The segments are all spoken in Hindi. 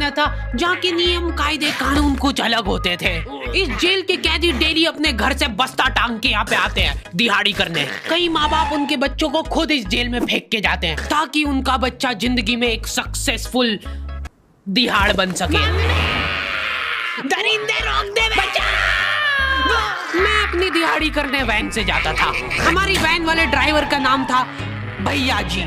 खाना था जहाँ के नियम कायदे कानून कुछ अलग होते थे। इस जेल के कैदी डेली अपने घर से बस्ता टांग के यहाँ पे आते हैं दिहाड़ी करने। कई माँ बाप उनके बच्चों को खुद इस जेल में फेंक के जाते हैं ताकि उनका बच्चा जिंदगी में एक सक्सेसफुल दिहाड़ बन सके। दरिंदे रोक दे बच्चा। मैं अपनी दिहाड़ी करने वैन से जाता था। हमारी वैन वाले ड्राइवर का नाम था भैया जी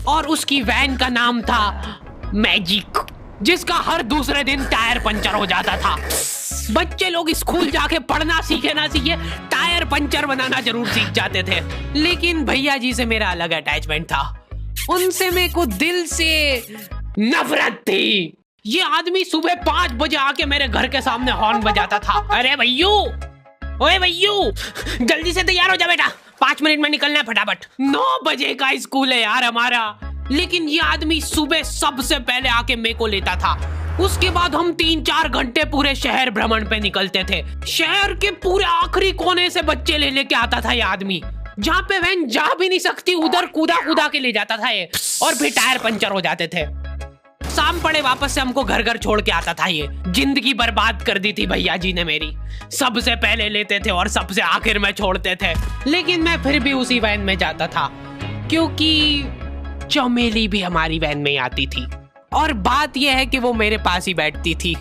और उसकी वैन का नाम था मैजिक, जिसका हर दूसरे दिन टायर पंचर हो जाता था। बच्चे लोग स्कूल जाके पढ़ना सीखे ना सीखे टायर पंचर बनाना जरूर सीख जाते थे। लेकिन भैया जी से मेरा अलग अटैचमेंट था। उनसे मेरे को दिल से नफरत थी। ये आदमी सुबह 5 बजे आके मेरे घर के सामने हॉर्न बजाता था। अरे भैयू, ओए भैयू, जल्दी से तैयार हो जा बेटा, 5 मिनट में निकलना है फटाफट। 9 बजे का स्कूल है यार हमारा। लेकिन ये आदमी सुबह सबसे पहले आके मेरे को लेता था। उसके बाद हम 3-4 घंटे पूरे शहर भ्रमण पे निकलते थे। शहर के पूरे आखिरी कोने से बच्चे ले लेके आता था ये आदमी। जहाँ पे वैन जा भी नहीं सकती उधर कूदा कूदा के ले जाता था ये, और फिर टायर पंचर हो जाते थे। शाम पड़े वापस से हमको घर घर छोड़ के आता था ये। जिंदगी बर्बाद कर दी थी भैया जी ने मेरी। सबसे पहले लेते थे और सबसे आखिर में छोड़ते थे। लेकिन मैं फिर भी उसी वैन में जाता था क्योंकि चमेली भी हमारी वैन में आती थी। और बात यह है कि वो मेरे पास ही बैठती थी,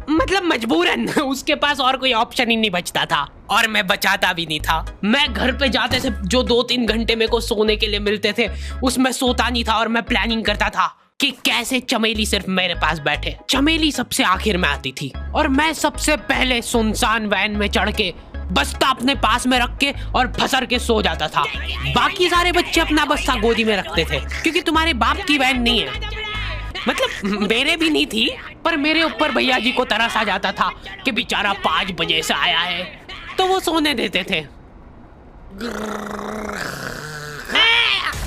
मतलब मजबूरन। उसके पास और कोई ऑप्शन ही नहीं बचता था और मैं बचाता भी नहीं था। मैं घर पे जाते से जो 2-3 घंटे मेरे को सोने के लिए मिलते थे उसमें सोता नहीं था और मैं प्लानिंग करता था कि कैसे चमेली सिर्फ मेरे पास बैठे। चमेली सबसे आखिर में आती थी और मैं सबसे पहले सुनसान वैन में चढ़ के बस्ता अपने पास में रख के और फसर के सो जाता था। बाकी सारे बच्चे अपना बस्ता गोदी में रखते थे क्योंकि तुम्हारे बाप की वैन नहीं है, मतलब मेरे भी नहीं थी। पर मेरे ऊपर भैया जी को तरस आ जाता था कि बेचारा 5 बजे से आया है, तो वो सोने देते थे।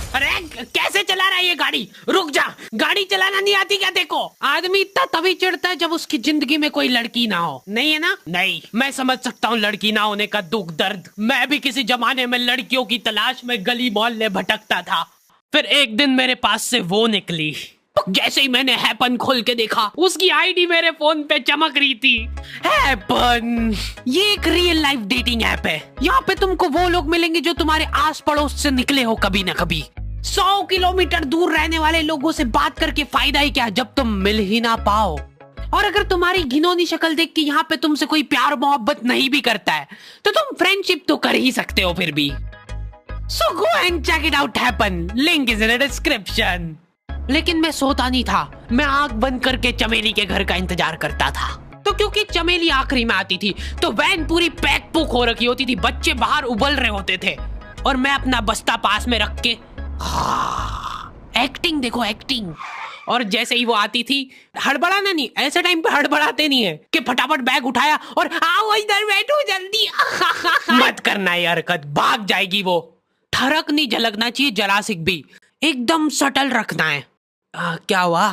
अरे कैसे चला रहा है ये गाड़ी? रुक जा, गाड़ी चलाना नहीं आती क्या? देखो, आदमी इतना तभी चिढ़ता है जब उसकी जिंदगी में कोई लड़की ना हो। नहीं है ना? नहीं, मैं समझ सकता हूँ लड़की ना होने का दुख दर्द। मैं भी किसी जमाने में लड़कियों की तलाश में गली मोहल्ले भटकता था। फिर एक दिन मेरे पास से वो निकली। जैसे ही मैंने हैपन खोल के देखा उसकी आईडी मेरे फोन पे चमक रही थी। हैपन ये एक रियल लाइफ डेटिंग ऐप है। यहाँ पे तुमको वो लोग मिलेंगे जो तुम्हारे आस पड़ोस से निकले हो कभी ना कभी। 100 किलोमीटर दूर रहने वाले लोगों से बात करके फायदा ही क्या जब तुम मिल ही ना पाओ। और अगर तुम्हारी घिनौनी शक्ल देख के यहाँ पे तुमसे कोई प्यार मोहब्बत नहीं भी करता है तो तुम फ्रेंडशिप तो कर ही सकते हो फिर भी। So go and check it out happen. Link is in the description. लेकिन मैं सोता नहीं था। मैं आंख बंद करके चमेली के घर का इंतजार करता था। तो क्योंकि चमेली आखिरी में आती थी तो वैन पूरी पैक पुक हो रखी होती थी। बच्चे बाहर उबल रहे होते थे और मैं अपना बस्ता पास में रख के एक्टिंग देखो एक्टिंग। और जैसे ही वो आती थी, हड़बड़ाना नहीं, ऐसे टाइम पे हड़बड़ाते नहीं है कि फटाफट बैग उठाया और आओ इधर बैठो जल्दी। मत करना ये हरकत, भाग जाएगी वो। ठरक नहीं झलकना चाहिए जरा सिक भी, एकदम सटल रखना है। क्या हुआ?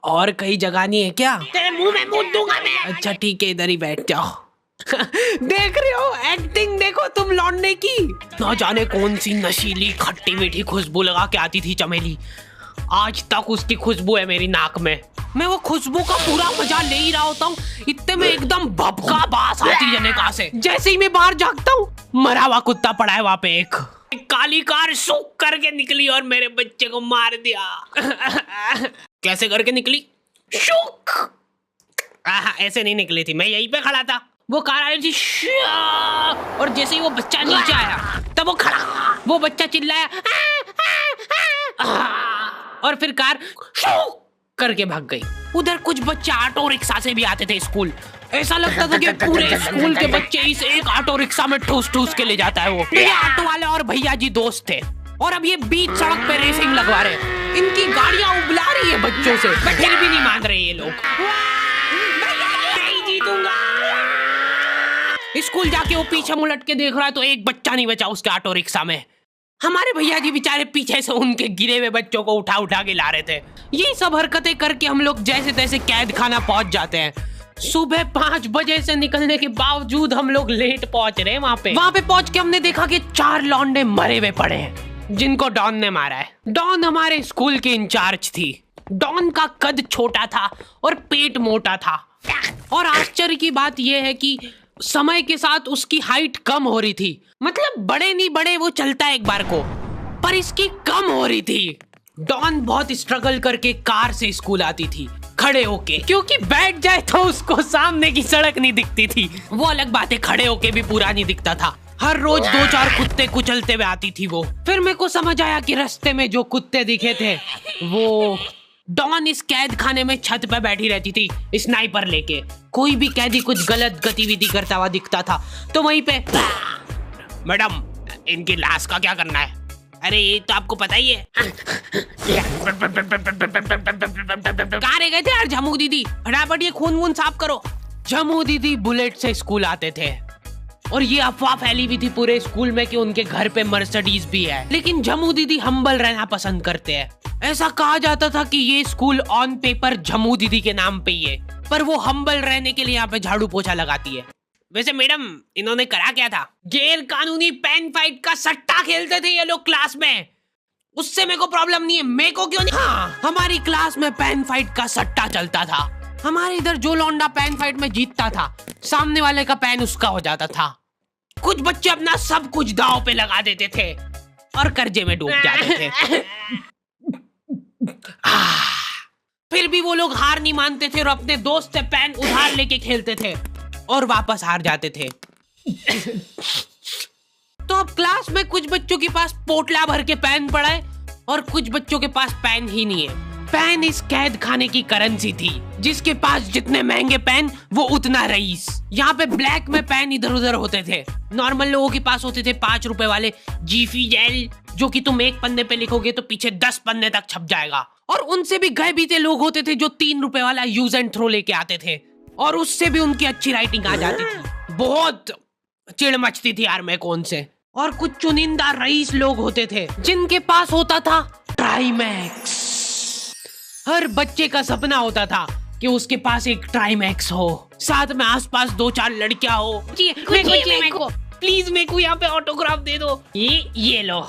और कहीं जगह नहीं है क्या? तेरे मुंह में मूत दूंगा मैं। अच्छा ठीक है, इधर ही बैठ जाओ। देख रहे हो एक्टिंग देखो तुम लौंडे की। ना जाने कौन सी नशीली खट्टी मीठी खुशबू लगा के आती थी चमेली। आज तक उसकी खुशबू है मेरी नाक में। मैं वो खुशबू का पूरा मजा ले ही रहा होता हूँ, इतने में एकदम भभका बास आती है निकाह से। जैसे ही मैं बाहर झांकता हूँ, मरा हुआ कुत्ता पड़ा है वहाँ पे। एक काली कार सूख करके निकली और मेरे बच्चे को मार दिया। कैसे करके निकली? शूक। ऐसे नहीं निकली थी, मैं यहीं पे खड़ा था, वो कार आई थी और जैसे ही वो बच्चा नीचे आया तब वो खड़ा, वो बच्चा चिल्लाया और फिर कार शूक करके भाग गई। उधर कुछ बच्चे ऑटो रिक्शा से भी आते थे स्कूल। ऐसा लगता था कि पूरे स्कूल के बच्चे इस एक ऑटो रिक्शा में ठूस ठूस के ले जाता है वो। ये ऑटो वाले और भैया जी दोस्त थे और अब ये बीच सड़क पे रेसिंग लगवा रहे हैं। इनकी गाड़ियां उबला रही है बच्चों से, फिर भी नहीं मान रहे ये लोग। नहीं जीतूंगा। स्कूल जाके वो पीछे मुलट के देख रहा है तो एक बच्चा नहीं बचा उसके ऑटो रिक्शा में। हमारे भैया जी बेचारे पीछे से उनके गिरे हुए बच्चों को उठा उठा के ला रहे थे। ये सब हरकतें करके हम लोग जैसे तैसे कैद खाना पहुंच जाते हैं। सुबह 5 बजे से निकलने के बावजूद हम लोग लेट पहुंच रहे हैं। वहाँ पे पहुंच के हमने देखा कि 4 लौंडे मरे हुए पड़े हैं। जिनको डॉन ने मारा है। डॉन हमारे स्कूल की इंचार्ज थी। डॉन का कद छोटा था और पेट मोटा था, और आश्चर्य की बात यह है कि समय के साथ उसकी हाइट कम हो रही थी। मतलब बड़े नहीं बड़े वो चलता एक बार को, पर इसकी कम हो रही थी। डॉन बहुत स्ट्रगल करके कार से स्कूल आती थी खड़े होके, क्योंकि बैठ जाए तो उसको सामने की सड़क नहीं दिखती थी। वो अलग बात है, खड़े होके भी पूरा नहीं दिखता था। हर रोज 2-4 कुत्ते कुचलते हुए आती थी वो। फिर मेरे को समझ आया कि रास्ते में जो कुत्ते दिखे थे वो डॉन इस कैद खाने में छत पे बैठी रहती थी स्नाइपर लेके। कोई भी कैदी कुछ गलत गतिविधि करता हुआ दिखता था तो वहीं पे, मैडम इनकी लाश का क्या करना है? अरे ये तो आपको पता ही है। कहाँ रह गए थे यार झमू दीदी, फटाफट ये खून वून साफ करो। झमू दीदी बुलेट से स्कूल आते थे और ये अफवाह फैली हुई थी पूरे स्कूल में कि उनके घर पे मर्सिडीज भी है, लेकिन झमू दीदी हम्बल रहना पसंद करते हैं। ऐसा कहा जाता था कि ये स्कूल ऑन पेपर झमू दीदी के नाम पे ही है, पर वो हम्बल रहने के लिए यहाँ पे झाड़ू पोछा लगाती है। वैसे मैडम इन्होंने करा क्या था? गैर कानूनी पेन फाइट का सट्टा खेलते थे ये लोग क्लास में। उससे मेरे को प्रॉब्लम नहीं है, मेरे को क्यों नहीं? हाँ, हमारी क्लास में पेन फाइट का सट्टा चलता था। हमारे इधर जो लौंडा पेन फाइट में जीतता था, सामने वाले का पेन उसका हो जाता था। कुछ बच्चे अपना सब कुछ दांव पे लगा देते थे और कर्जे में डूब जाते थे। फिर भी वो लोग हार नहीं मानते थे और अपने दोस्त से पेन उधार लेके खेलते थे और वापस हार जाते थे। तो अब क्लास में कुछ बच्चों के पास पोटला भर के पेन पड़ा है और कुछ बच्चों के पास पेन ही नहीं है। पेन इस कैद खाने की करेंसी थी, जिसके पास जितने महंगे पेन वो उतना रईस। यहाँ पे ब्लैक में पेन इधर उधर होते थे। नॉर्मल लोगों के पास होते थे 5 रुपए वाले जीफी जेल, जो कि तुम एक पन्ने पे लिखोगे तो पीछे 10 पन्ने तक छप जाएगा। और उनसे भी गए बीते लोग होते थे जो 3 रुपए वाला यूज एंड थ्रो लेके आते थे और उससे भी उनकी अच्छी राइटिंग आ जाती थी। बहुत चिढ़ मचती थी यार मैं कौन से। और कुछ चुनिंदा रईस लोग होते थे जिनके पास होता था ट्राईमैक्स। हर बच्चे का सपना होता था कि उसके पास एक ट्राईमैक्स हो, साथ में आसपास 2-4 लड़कियां हो। मेरे को प्लीज मेरे को यहाँ पे ऑटोग्राफ दे दो। ये लो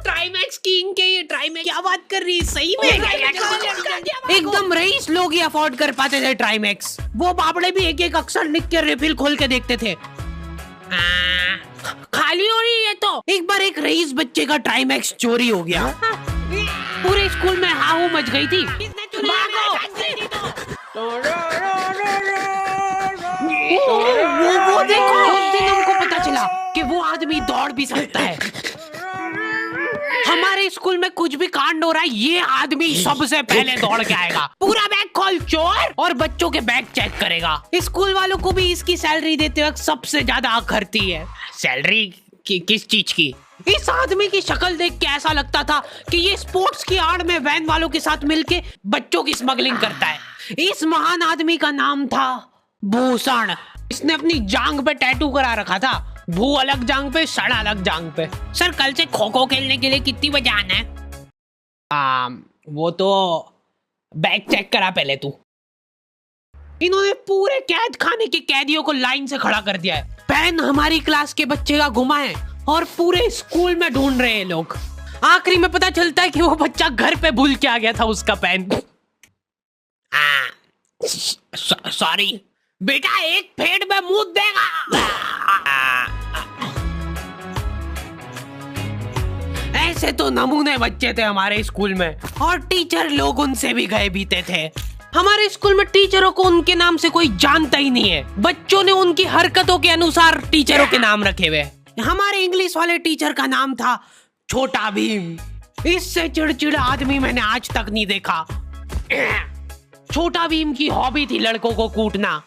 ट्राईमैक्स किंग के, ये ट्राईमैक्स क्या बात कर रही है सही में? एकदम रईस लोग ही अफोर्ड कर पाते थे ट्राईमैक्स। वो बाबड़े भी एक एक अक्षर लिख के रिफिल खोल के देखते थे। खाली हो रही है तो एक बार एक रईस बच्चे का ट्राईमैक्स चोरी हो गया। पूरे स्कूल में हाहू मच गई थी। वो देखो, उस दिन हमको पता चला कि वो आदमी दौड़ भी सकता है। हमारे स्कूल में कुछ भी कांड हो रहा है, ये आदमी सबसे पहले दौड़ के आएगा, पूरा बैग खोल चोर, और बच्चों के बैग चेक करेगा। स्कूल वालों को भी इसकी सैलरी देते वक्त सबसे ज्यादा आग खरती है। सैलरी किस चीज की? इस आदमी की शक्ल देख के ऐसा लगता था कि ये स्पोर्ट्स की आड़ में वैन वालों के साथ मिलके बच्चों की स्मगलिंग करता है। इस महान आदमी का नाम था भूषण। इसने अपनी जांग पे टैटू करा रखा था, भू अलग जांग पे, सड़ अलग जांग पे। सर कल से खो खो खेलने के लिए कितनी बजे आना है? वो तो बैग चेक करा पहले तू। इन्होंने पूरे कैद खाने के कैदियों को लाइन से खड़ा कर दिया है। पेन हमारी क्लास के बच्चे का गुमा है और पूरे स्कूल में ढूंढ रहे हैं लोग। आखिरी में पता चलता है कि वो बच्चा घर पे भूल के आ गया था उसका पेन। सॉरी बेटा, एक फेट में मुंह देगा। ऐसे तो नमूने बच्चे थे हमारे स्कूल में, और टीचर लोग उनसे भी गए बीते थे। हमारे स्कूल में टीचरों को उनके नाम से कोई जानता ही नहीं है। बच्चों ने उनकी हरकतों के अनुसार टीचरों के नाम रखे हुए। हमारे इंग्लिश वाले टीचर का नाम था छोटा भीम। इससे चिड़चिड़ा आदमी मैंने आज तक नहीं देखा। छोटा भीम की हॉबी थी लड़कों को कूटना।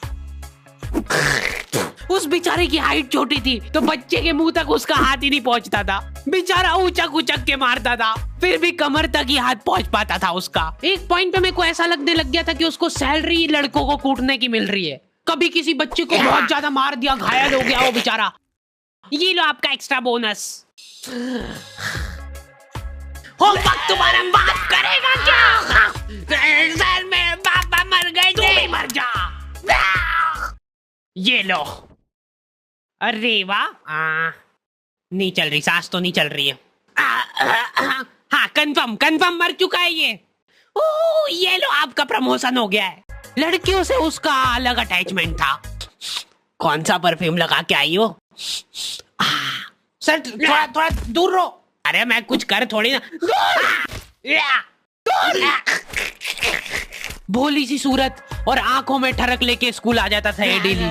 उस बेचारे की हाइट छोटी थी तो बच्चे के मुंह तक उसका हाथ ही नहीं पहुंचता था। बेचारा ऊंचक उचक के मारता था, फिर भी कमर तक ही हाथ पहुंच पाता था उसका। एक पॉइंट पे मेरे को ऐसा लगने लग गया था कि उसको सैलरी लड़कों को कूटने की मिल रही है। कभी किसी बच्चे को बहुत ज्यादा मार दिया, घायल हो गया वो बेचारा, ये लो आपका एक्स्ट्रा बोनस। होमवर्क तुम्हारा बाप करेगा क्या? सर मेरे पापा मर गए थे। तू भी मर जा। ये लो। अरे वाह, नहीं चल रही, सांस तो नहीं चल रही है। हाँ कंफर्म मर चुका है ये। ओह ये लो आपका प्रमोशन हो गया है। लड़कियों से उसका अलग अटैचमेंट था। कौन सा परफ्यूम लगा के आई हो? सर थोड़ा दूर रहो। अरे मैं कुछ कर थोड़ी ना। भोली सी सूरत और आंखों में ठरक लेके स्कूल आ जाता था ये daily.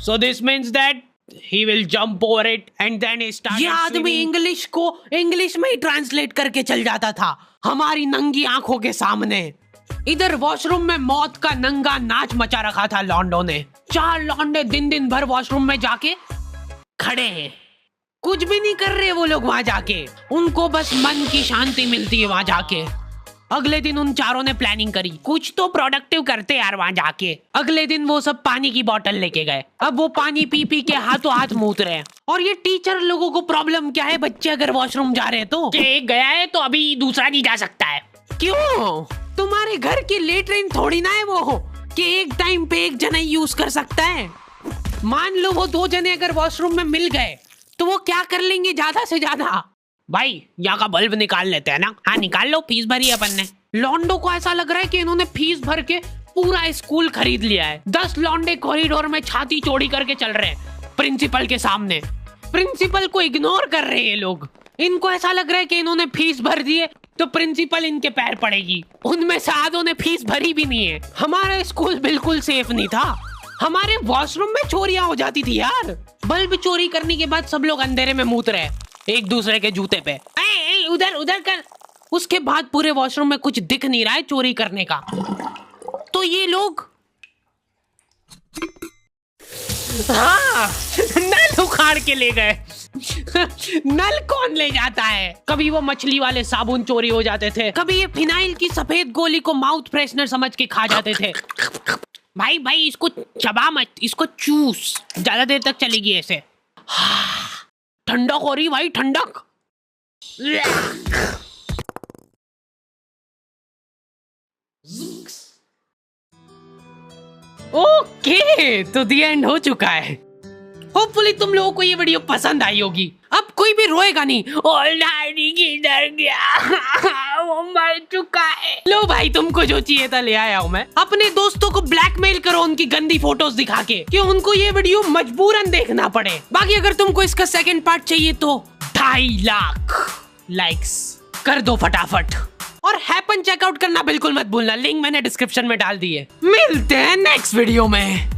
So this means that he will jump over it and then he started. ये आदमी इंग्लिश को इंग्लिश में ही ट्रांसलेट करके चल जाता था हमारी नंगी आंखों के सामने। इधर वॉशरूम में मौत का नंगा नाच मचा रखा था लॉन्डो ने। 4 लॉन्डे दिन भर वॉशरूम में जाके खड़े हैं, कुछ भी नहीं कर रहे वो लोग वहां जाके। उनको बस मन की शांति मिलती है वहां जाके। अगले दिन उन चारों ने प्लानिंग करी, कुछ तो प्रोडक्टिव करते यार वहां जाके। अगले दिन वो सब पानी की बोतल लेके गए। अब वो पानी पी पी के हाथों हाथ मूत रहे हैं। और ये टीचर लोगों को प्रॉब्लम क्या है, बच्चे अगर वॉशरूम जा रहे हैं तो एक गया है तो अभी दूसरा नहीं जा सकता है। क्यों? तुम्हारे घर की लेटरिन थोड़ी ना है वो कि एक टाइम पे एक जना यूज कर सकता है। मान लो वो 2 जने अगर वॉशरूम में मिल गए तो वो क्या कर लेंगे ज्यादा से ज्यादा? भाई यहाँ का बल्ब निकाल लेते हैं ना। हाँ निकाल लो, फीस भरी है अपन ने। लॉन्डो को ऐसा लग रहा है कि इन्होंने फीस भर के पूरा स्कूल खरीद लिया है। 10 लॉन्डे कॉरिडोर में छाती चौड़ी करके चल रहे हैं प्रिंसिपल के सामने। प्रिंसिपल को इग्नोर कर रहे हैं ये लोग। इनको ऐसा लग रहा है कि इन्होंने फीस भर दी है तो प्रिंसिपल इनके पैर पड़ेगी। उनमें से आधों ने फीस भरी भी नहीं है। हमारा स्कूल बिल्कुल सेफ नहीं था। हमारे वॉशरूम में चोरियां हो जाती थी यार। बल्ब चोरी करने के बाद सब लोग अंधेरे में मूत रहे एक दूसरे के जूते पे। उधर कर। उसके बाद पूरे वॉशरूम में कुछ दिख नहीं रहा है चोरी करने का। तो ये लोग हाँ नल उखाड़ के ले गए। नल कौन ले जाता है? कभी वो मछली वाले साबुन चोरी हो जाते थे, कभी ये फिनाइल की सफेद गोली को माउथ फ्रेशनर समझ के खा जाते थे। भाई इसको चबा मत, इसको चूस, ज्यादा देर तक चलेगी ऐसे। ठंडक हो रही भाई, ठंडक। ओके तो दी एंड हो चुका है। होपफुली तुम लोगों को ये वीडियो पसंद आई होगी। अब कोई भी रोएगा नहीं। किधर गया? वो मर चुका है। लो भाई तुमको जो चाहिए था ले आया हूँ मैं। अपने दोस्तों को ब्लैकमेल करो उनकी गंदी फोटोज दिखा के कि उनको ये वीडियो मजबूरन देखना पड़े। बाकी अगर तुमको इसका सेकंड पार्ट चाहिए तो 2.5 लाख लाइक्स कर दो फटाफट। और हैपन चेकआउट करना बिल्कुल मत भूलना, लिंक मैंने डिस्क्रिप्शन में डाल दी है। मिलते हैं नेक्स्ट वीडियो में।